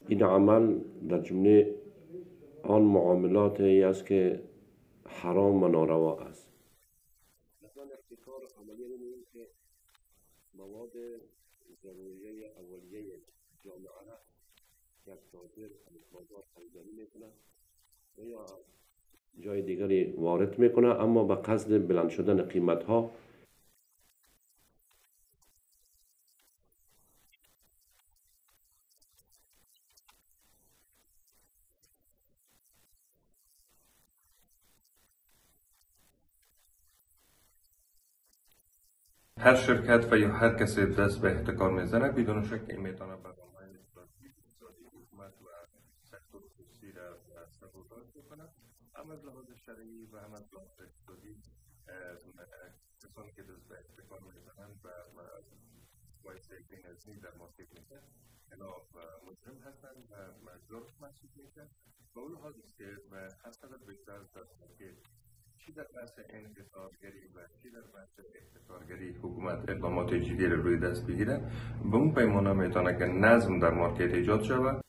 این عمل در جمله آن معاملاتی است که حرام و ناروا است. مثلا احتکار عملیه می‌بینیم که مواد ضروریه اولیه جامعه را یک تاجر از بازار خریداری میکنه و یا جای دیگری وارد میکنه، اما به قصد بلند شدن قیمت ها. هر شرکت و یا هر کسی دست به احتکار میزنه بدون شک این میتونه به رامهای اقتصادی حکومت و سکتور خصوصی را سبودار بکنه. هم از لحاظ شرعی و هم از لحاظ اقتصادی کسانی که دست به احتکار میزنن و باعث بینظمی در مارکت میشن اینا مجرم هستن و مجرم محسوب میشن. با اون لحاظ است که هر قدر بیشتر که چی در بحث انحصارگری و چی در بحث احتکارگری حکومت اقدامات جدی را روی دست بگیره، به اون پیمانه میتونه که نظم در مارکت ایجاد شود